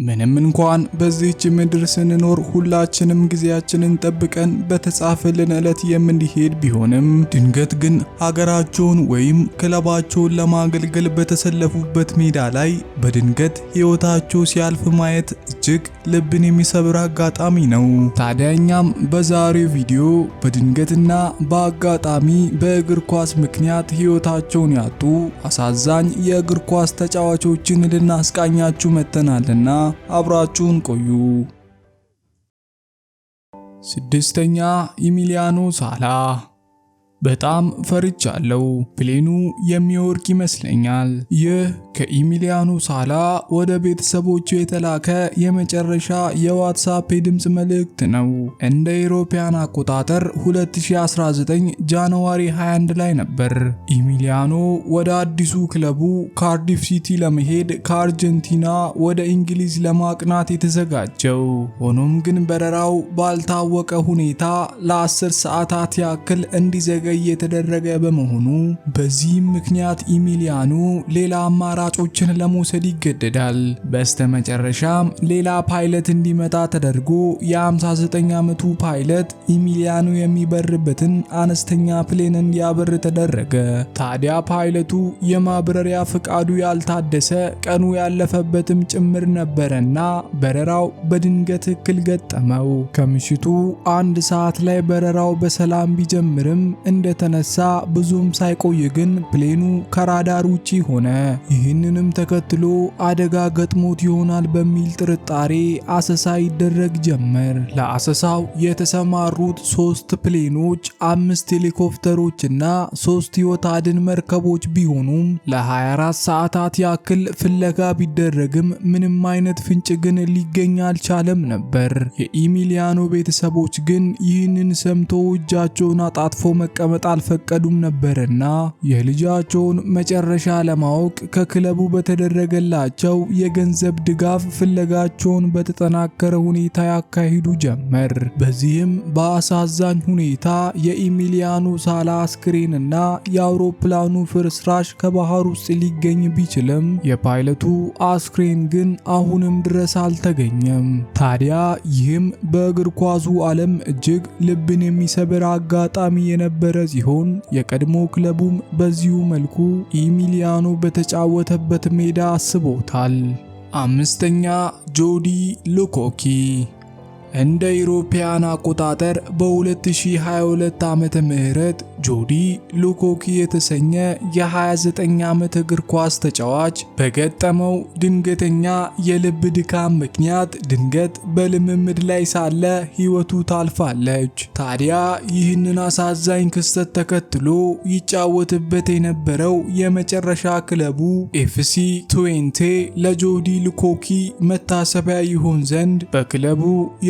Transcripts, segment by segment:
ምንም እንኳን በዚህች ምድር ስንኖር ሁላችንም ጊዜያችንን ጠብቀን በተጻፈልን ዕለት የምንሄድ ቢሆንም ድንገት ግን ሀገራቸውን ወይም ክለባቸውን ለማገልገል በተሰለፉበት ሜዳ ላይ በድንገት ሕይወታቸው ሲያልፍ ማየት እጅግ ልብን የሚሰብር አጋጣሚ ነው። ታዲያ እኛም በዛሬው ቪዲዮ በድንገትና በአጋጣሚ በእግር ኳስ ምክንያት ሕይወታቸውን ያጡ አሳዛኝ የእግር ኳስ ተጫዋቾችን ልናስቃኛችሁ መጥተናልና አብራችሁን ቆዩ። ስድስተኛ ኢሚሊያኖ ሳላ። በጣም ፈርቻለሁ፣ ፕሌኑ የሚወርቅ ይመስለኛል። ይህ ከኢሚሊያኖ ሳላ ወደ ቤተሰቦቹ የተላከ የመጨረሻ የዋትስአፕ የድምጽ መልእክት ነው። እንደ አውሮፓውያን አቆጣጠር 2019 ጃንዋሪ 21 ላይ ነበር ኢሚሊያኖ ወደ አዲሱ ክለቡ ካርዲፍ ሲቲ ለመሄድ ከአርጀንቲና ወደ እንግሊዝ ለማቅናት የተዘጋጀው። ሆኖም ግን በረራው ባልታወቀ ሁኔታ ለ10 ሰዓታት ያክል እንዲዘገይ የተደረገ በመሆኑ በዚህም ምክንያት ኢሚሊያኖ ሌላ አማራጮችን ለመውሰድ ይገደዳል። በስተመጨረሻም ሌላ ፓይለት እንዲመጣ ተደርጎ የ59 ዓመቱ ፓይለት ኢሚሊያኖ የሚበርበትን አነስተኛ ፕሌን እንዲያበር ተደረገ። ታዲያ ፓይለቱ የማብረሪያ ፍቃዱ ያልታደሰ ቀኑ ያለፈበትም ጭምር ነበረና በረራው በድንገት እክል ገጠመው። ከምሽቱ 1 ሰዓት ላይ በረራው በሰላም ቢጀምርም እንደተነሳ ብዙም ሳይቆይ ግን ፕሌኑ ከራዳር ውጪ ሆነ። ይህንንም ተከትሎ አደጋ ገጥሞት ይሆናል በሚል ጥርጣሬ አሰሳ ይደረግ ጀመር። ለአሰሳው የተሰማሩት 3 ፕሌኖች፣ 5 ሄሊኮፕተሮችና 3 ሕይወት አድን መርከቦች ቢሆኑም ለ24 ሰዓታት ያክል ፍለጋ ቢደረግም ምንም አይነት ፍንጭ ግን ሊገኝ አልቻለም ነበር። የኢሚሊያኖ ቤተሰቦች ግን ይህንን ሰምቶ እጃቸውን አጣጥፎ መቀመጥ አልፈቀዱም ነበርና የልጃቸውን መጨረሻ ለማወቅ ከክለቡ በተደረገላቸው የገንዘብ ድጋፍ ፍለጋቸውን በተጠናከረ ሁኔታ ያካሂዱ ጀመር። በዚህም በአሳዛኝ ሁኔታ የኢሚሊያኖ ሳላ አስክሬንና የአውሮፕላኑ ፍርስራሽ ከባህር ውስጥ ሊገኝ ቢችልም የፓይለቱ አስክሬን ግን አሁንም ድረስ አልተገኘም። ታዲያ ይህም በእግር ኳሱ ዓለም እጅግ ልብን የሚሰብር አጋጣሚ የነበረ ሲሆን የቀድሞ ክለቡም በዚሁ መልኩ ኢሚሊያኖ በተጫወተበት ሜዳ አስቦታል። አምስተኛ ጆዲ ሉኮኪ። እንደ አውሮፓውያን አቆጣጠር በ2022 ዓመተ ምህረት ጆዲ ሉኮኪ የተሰኘ የ29 ዓመት እግር ኳስ ተጫዋች በገጠመው ድንገተኛ የልብ ድካም ምክንያት ድንገት በልምምድ ላይ ሳለ ሕይወቱ ታልፋለች። ታዲያ ይህንን አሳዛኝ ክስተት ተከትሎ ይጫወትበት የነበረው የመጨረሻ ክለቡ ኤፍሲ ትዌንቴ ለጆዲ ሉኮኪ መታሰቢያ ይሆን ዘንድ በክለቡ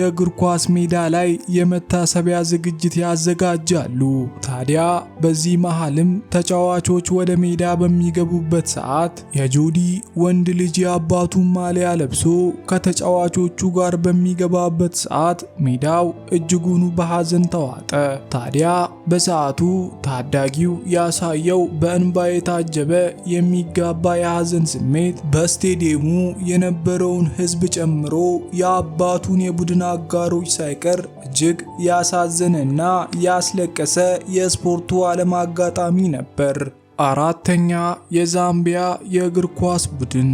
የእግር ኳስ ሜዳ ላይ የመታሰቢያ ዝግጅት ያዘጋጃሉ። ታዲያ በዚህ መሃልም ተጫዋቾች ወደ ሜዳ በሚገቡበት ሰዓት የጆዲ ወንድ ልጅ የአባቱን ማሊያ ለብሶ ከተጫዋቾቹ ጋር በሚገባበት ሰዓት ሜዳው እጅጉኑ በሐዘን ተዋጠ። ታዲያ በሰዓቱ ታዳጊው ያሳየው በእንባ የታጀበ የሚጋባ የሐዘን ስሜት በስቴዲየሙ የነበረውን ሕዝብ ጨምሮ የአባቱን የቡድን አጋሮች ሳይቀር እጅግ ያሳዘነና ያስለቀሰ የስፖርቱ ዓለም አጋጣሚ ነበር። አራተኛ የዛምቢያ የእግር ኳስ ቡድን።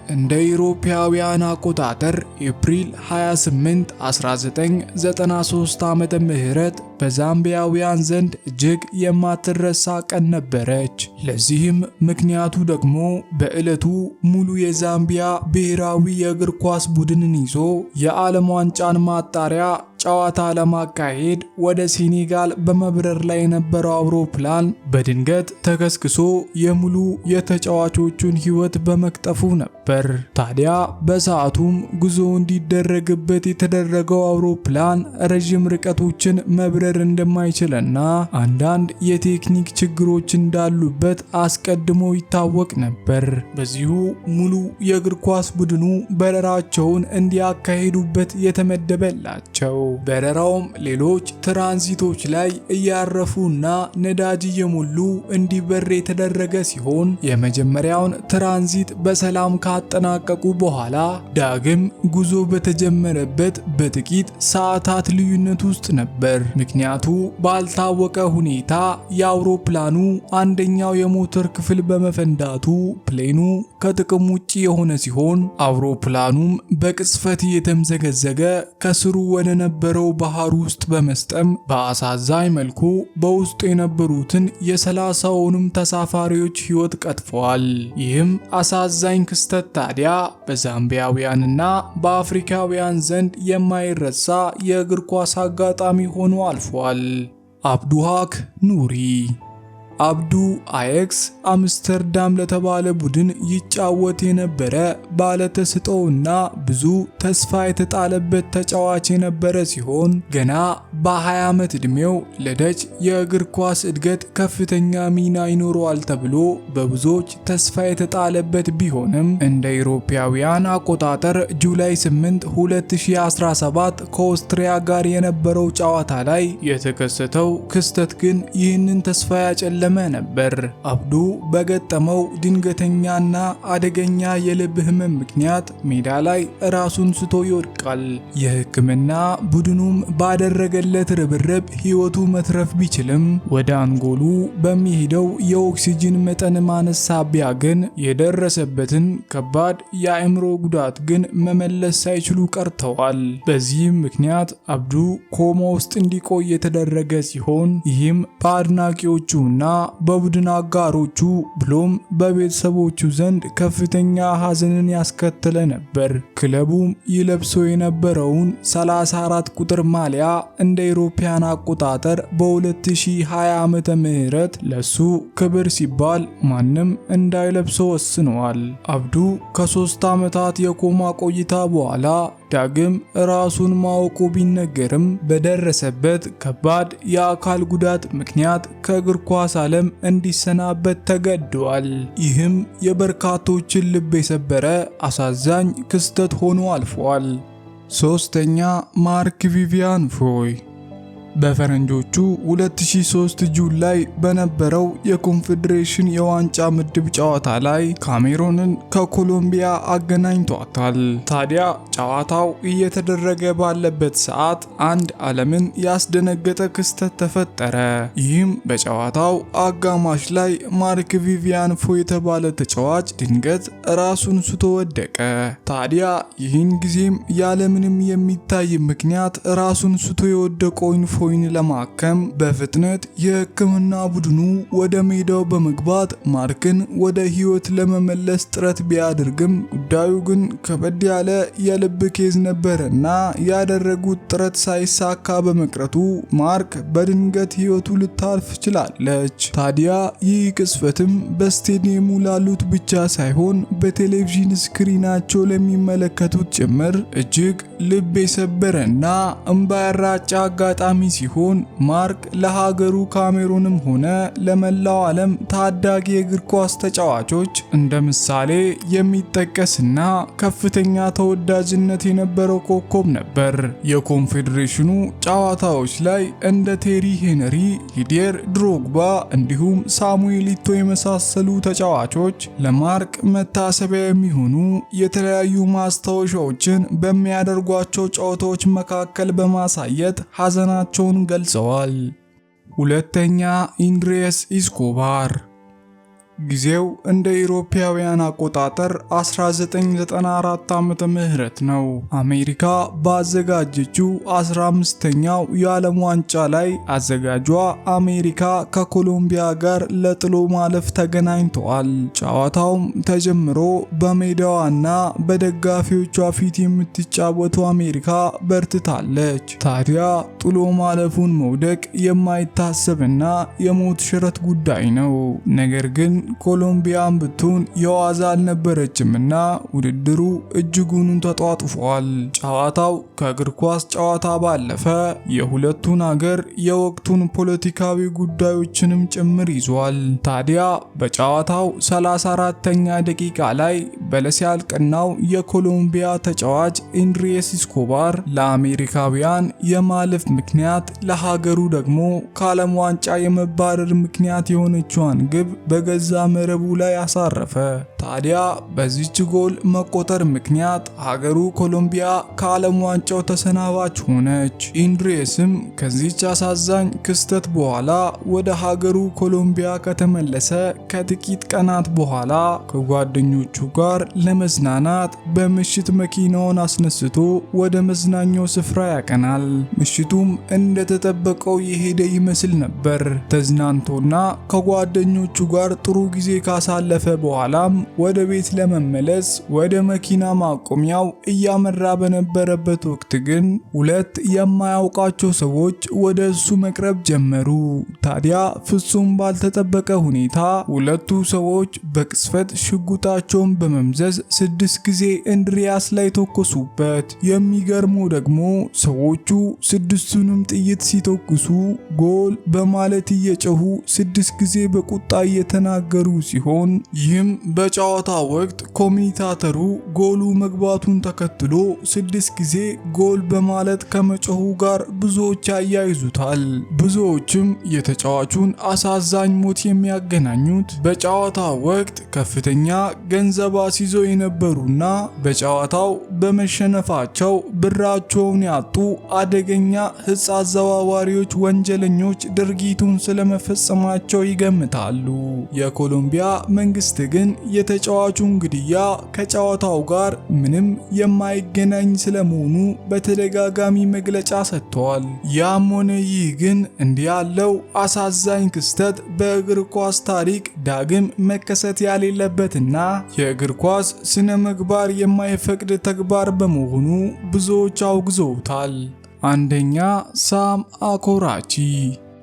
እንደ አውሮፓውያን አቆጣጠር ኤፕሪል 28 1993 ዓመተ ምህረት በዛምቢያውያን ዘንድ እጅግ የማትረሳ ቀን ነበረች። ለዚህም ምክንያቱ ደግሞ በዕለቱ ሙሉ የዛምቢያ ብሔራዊ የእግር ኳስ ቡድንን ይዞ የዓለም ዋንጫን ማጣሪያ ጨዋታ ለማካሄድ ወደ ሴኔጋል በመብረር ላይ የነበረው አውሮፕላን በድንገት ተከስክሶ የሙሉ የተጫዋቾቹን ሕይወት በመቅጠፉ ነበር። ታዲያ በሰዓቱም ጉዞ እንዲደረግበት የተደረገው አውሮፕላን ረጅም ርቀቶችን መብረር እንደማይችልና አንዳንድ የቴክኒክ ችግሮች እንዳሉበት አስቀድሞ ይታወቅ ነበር። በዚሁ ሙሉ የእግር ኳስ ቡድኑ በረራቸውን እንዲያካሂዱበት የተመደበላቸው በረራውም ሌሎች ትራንዚቶች ላይ እያረፉና ነዳጅ እየሞሉ እንዲበር የተደረገ ሲሆን የመጀመሪያውን ትራንዚት በሰላም ካጠናቀቁ በኋላ ዳግም ጉዞ በተጀመረበት በጥቂት ሰዓታት ልዩነት ውስጥ ነበር። ምክንያቱ ባልታወቀ ሁኔታ የአውሮፕላኑ አንደኛው የሞተር ክፍል በመፈንዳቱ ፕሌኑ ከጥቅም ውጪ የሆነ ሲሆን አውሮፕላኑም በቅጽበት እየተምዘገዘገ ከስሩ ወደ ነበረው ባህር ውስጥ በመስጠም በአሳዛኝ መልኩ በውስጡ የነበሩትን የ30ውንም ተሳፋሪዎች ሕይወት ቀጥፏል። ይህም አሳዛኝ ክስተት ታዲያ በዛምቢያውያንና በአፍሪካውያን ዘንድ የማይረሳ የእግር ኳስ አጋጣሚ ሆኖ አልፏል። አብዱሃክ ኑሪ አብዱ አያክስ አምስተርዳም ለተባለ ቡድን ይጫወት የነበረ ባለተሰጥኦና ብዙ ተስፋ የተጣለበት ተጫዋች የነበረ ሲሆን ገና በ20 ዓመት ዕድሜው ለደች የእግር ኳስ እድገት ከፍተኛ ሚና ይኖረዋል ተብሎ በብዙዎች ተስፋ የተጣለበት ቢሆንም እንደ አውሮፓውያን አቆጣጠር ጁላይ 8 2017 ከኦስትሪያ ጋር የነበረው ጨዋታ ላይ የተከሰተው ክስተት ግን ይህንን ተስፋ ያጨለ ነበር። አብዱ በገጠመው ድንገተኛና አደገኛ የልብ ህመም ምክንያት ሜዳ ላይ ራሱን ስቶ ይወድቃል። የሕክምና ቡድኑም ባደረገለት ርብርብ ህይወቱ መትረፍ ቢችልም ወደ አንጎሉ በሚሄደው የኦክሲጅን መጠን ማነስ ሳቢያ ግን የደረሰበትን ከባድ የአእምሮ ጉዳት ግን መመለስ ሳይችሉ ቀርተዋል። በዚህም ምክንያት አብዱ ኮማ ውስጥ እንዲቆይ የተደረገ ሲሆን ይህም በአድናቂዎቹና በቡድን አጋሮቹ ብሎም በቤተሰቦቹ ዘንድ ከፍተኛ ሐዘንን ያስከተለ ነበር። ክለቡም ይለብሰው የነበረውን 34 ቁጥር ማሊያ እንደ አውሮፓውያን አቆጣጠር በ2020 ዓመተ ምህረት ለሱ ክብር ሲባል ማንም እንዳይለብሰው ወስኗል። አብዱ ከ3 ዓመታት የኮማ ቆይታ በኋላ ዳግም ራሱን ማወቁ ቢነገርም በደረሰበት ከባድ የአካል ጉዳት ምክንያት ከእግር ኳስ ዓለም እንዲሰናበት ተገዷል። ይህም የበርካቶችን ልብ የሰበረ አሳዛኝ ክስተት ሆኖ አልፏል። ሶስተኛ ማርክ ቪቪያን ፎይ በፈረንጆቹ 2003 ጁን ላይ በነበረው የኮንፌዴሬሽን የዋንጫ ምድብ ጨዋታ ላይ ካሜሩንን ከኮሎምቢያ አገናኝቷታል። ታዲያ ጨዋታው እየተደረገ ባለበት ሰዓት አንድ ዓለምን ያስደነገጠ ክስተት ተፈጠረ። ይህም በጨዋታው አጋማሽ ላይ ማርክ ቪቪያን ፎይ የተባለ ተጫዋች ድንገት ራሱን ስቶ ወደቀ። ታዲያ ይህን ጊዜም ያለምንም የሚታይ ምክንያት ራሱን ስቶ የወደቀውን ፎይን ለማከም በፍጥነት የሕክምና ቡድኑ ወደ ሜዳው በመግባት ማርክን ወደ ህይወት ለመመለስ ጥረት ቢያደርግም ጉዳዩ ግን ከበድ ያለ የልብ ኬዝ ነበረና ያደረጉት ጥረት ሳይሳካ በመቅረቱ ማርክ በድንገት ህይወቱ ልታልፍ ችላለች። ታዲያ ይህ ቅስፈትም በስቴዲየሙ ላሉት ብቻ ሳይሆን በቴሌቪዥን ስክሪናቸው ለሚመለከቱት ጭምር እጅግ ልብ የሰበረና እንባ ያራጨ አጋጣሚ ሲሆን ማርክ ለሀገሩ ካሜሩንም ሆነ ለመላው ዓለም ታዳጊ የእግር ኳስ ተጫዋቾች እንደ ምሳሌ የሚጠቀስና ከፍተኛ ተወዳጅነት የነበረው ኮከብ ነበር። የኮንፌዴሬሽኑ ጨዋታዎች ላይ እንደ ቴሪ ሄንሪ፣ ዲዲየር ድሮግባ እንዲሁም ሳሙኤል ኢቶ የመሳሰሉ ተጫዋቾች ለማርክ መታሰቢያ የሚሆኑ የተለያዩ ማስታወሻዎችን በሚያደርጓቸው ጨዋታዎች መካከል በማሳየት ሐዘናቸውን ገልጸዋል። ሁለተኛ ኢንድሬስ ኢስኮባር ጊዜው እንደ አውሮፓውያን አቆጣጠር 1994 ዓመተ ምህረት ነው። አሜሪካ ባዘጋጀችው 15ኛው የዓለም ዋንጫ ላይ አዘጋጇ አሜሪካ ከኮሎምቢያ ጋር ለጥሎ ማለፍ ተገናኝተዋል። ጨዋታውም ተጀምሮ በሜዳዋና በደጋፊዎቿ ፊት የምትጫወተው አሜሪካ በርትታለች። ታዲያ ጥሎ ማለፉን መውደቅ የማይታሰብና የሞት ሽረት ጉዳይ ነው። ነገር ግን ኮሎምቢያን ብትሆን የዋዛ አልነበረችምና ውድድሩ እጅጉን ተጧጡፏል። ጨዋታው ከእግር ኳስ ጨዋታ ባለፈ የሁለቱን አገር የወቅቱን ፖለቲካዊ ጉዳዮችንም ጭምር ይዟል። ታዲያ በጨዋታው 34ኛ ደቂቃ ላይ በለስ ያልቀናው የኮሎምቢያ ተጫዋች ኢንድሪየስ ኢስኮባር ለአሜሪካውያን የማለፍ ምክንያት ለሀገሩ ደግሞ ከዓለም ዋንጫ የመባረር ምክንያት የሆነችዋን ግብ በገዛ መረቡ ላይ አሳረፈ። ታዲያ በዚች ጎል መቆጠር ምክንያት ሀገሩ ኮሎምቢያ ከዓለም ዋንጫው ተሰናባች ሆነች። ኢንድሪየስም ከዚች አሳዛኝ ክስተት በኋላ ወደ ሀገሩ ኮሎምቢያ ከተመለሰ ከጥቂት ቀናት በኋላ ከጓደኞቹ ጋር ለመዝናናት በምሽት መኪናውን አስነስቶ ወደ መዝናኛው ስፍራ ያቀናል። ምሽቱም እንደተጠበቀው የሄደ ይመስል ነበር። ተዝናንቶና ከጓደኞቹ ጋር ጥሩ ጊዜ ካሳለፈ በኋላም ወደ ቤት ለመመለስ ወደ መኪና ማቆሚያው እያመራ በነበረበት ወቅት ግን ሁለት የማያውቃቸው ሰዎች ወደ እሱ መቅረብ ጀመሩ። ታዲያ ፍጹም ባልተጠበቀ ሁኔታ ሁለቱ ሰዎች በቅስፈት ሽጉጣቸውን በመምዘዝ 6 ጊዜ ኢንድሪያስ ላይ ተኮሱበት። የሚገርመው ደግሞ ሰዎቹ 6ቱንም ጥይት ሲተኩሱ ጎል በማለት እየጮሁ 6 ጊዜ በቁጣ እየተናገሩ ሲሆን ይህም በጨዋታው ወቅት ኮሚኒታተሩ ጎሉ መግባቱን ተከትሎ 6 ጊዜ ጎል በማለት ከመጮሁ ጋር ብዙዎች ያያይዙታል። ብዙዎችም የተጫዋቹን አሳዛኝ ሞት የሚያገናኙት በጨዋታው ወቅት ከፍተኛ ገንዘብ አስይዘው የነበሩና በጨዋታው በመሸነፋቸው ብራቸውን ያጡ አደገኛ ዕፅ አዘዋዋሪዎች ወንጀለኞች ድርጊቱን ስለመፈጸማቸው ይገምታሉ። የኮሎምቢያ መንግስት ግን የተጫዋቹን ግድያ ከጨዋታው ጋር ምንም የማይገናኝ ስለመሆኑ በተደጋጋሚ መግለጫ ሰጥተዋል። ያም ሆነ ይህ ግን እንዲህ ያለው አሳዛኝ ክስተት በእግር ኳስ ታሪክ ዳግም መከሰት ያሌለበትና የእግር ኳስ ስነ ምግባር የማይፈቅድ ተግባር በመሆኑ ብዙዎች አውግዘውታል። አንደኛ ሳም አኮራቺ።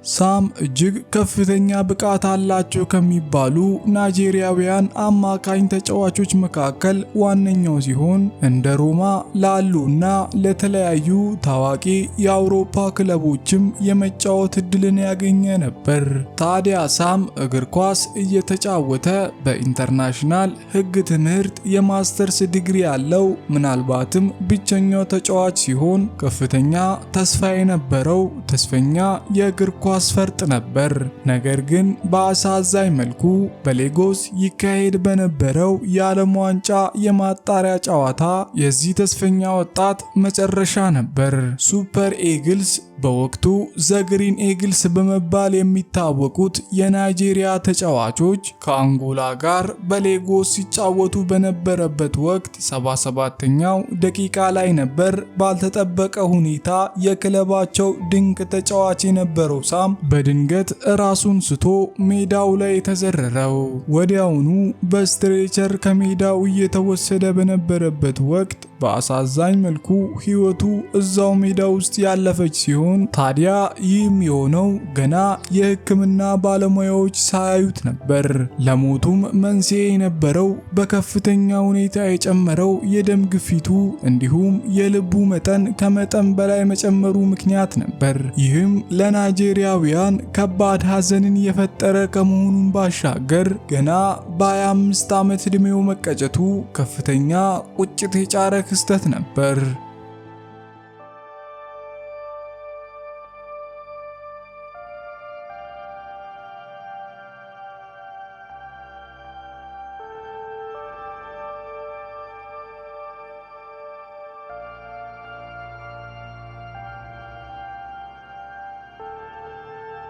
ሳም እጅግ ከፍተኛ ብቃት አላቸው ከሚባሉ ናይጄሪያውያን አማካኝ ተጫዋቾች መካከል ዋነኛው ሲሆን እንደ ሮማ ላሉና ለተለያዩ ታዋቂ የአውሮፓ ክለቦችም የመጫወት እድልን ያገኘ ነበር። ታዲያ ሳም እግር ኳስ እየተጫወተ በኢንተርናሽናል ሕግ ትምህርት የማስተርስ ዲግሪ ያለው ምናልባትም ብቸኛው ተጫዋች ሲሆን ከፍተኛ ተስፋ የነበረው ተስፈኛ የእግር ኳስ ፈርጥ ነበር። ነገር ግን በአሳዛኝ መልኩ በሌጎስ ይካሄድ በነበረው የዓለም ዋንጫ የማጣሪያ ጨዋታ የዚህ ተስፈኛ ወጣት መጨረሻ ነበር። ሱፐር ኤግልስ በወቅቱ ዘግሪን ኤግልስ በመባል የሚታወቁት የናይጄሪያ ተጫዋቾች ከአንጎላ ጋር በሌጎስ ሲጫወቱ በነበረበት ወቅት 77ኛው ደቂቃ ላይ ነበር ባልተጠበቀ ሁኔታ የክለባቸው ድንቅ ተጫዋች የነበረው ሳም በድንገት ራሱን ስቶ ሜዳው ላይ ተዘረረው። ወዲያውኑ በስትሬቸር ከሜዳው እየተወሰደ በነበረበት ወቅት በአሳዛኝ መልኩ ሕይወቱ እዛው ሜዳ ውስጥ ያለፈች ሲሆን ታዲያ ይህም የሆነው ገና የሕክምና ባለሙያዎች ሳያዩት ነበር። ለሞቱም መንስኤ የነበረው በከፍተኛ ሁኔታ የጨመረው የደም ግፊቱ እንዲሁም የልቡ መጠን ከመጠን በላይ መጨመሩ ምክንያት ነበር። ይህም ለናይጄሪያውያን ከባድ ሐዘንን የፈጠረ ከመሆኑም ባሻገር ገና በ25 ዓመት ዕድሜው መቀጨቱ ከፍተኛ ቁጭት የጫረ ክስተት ነበር።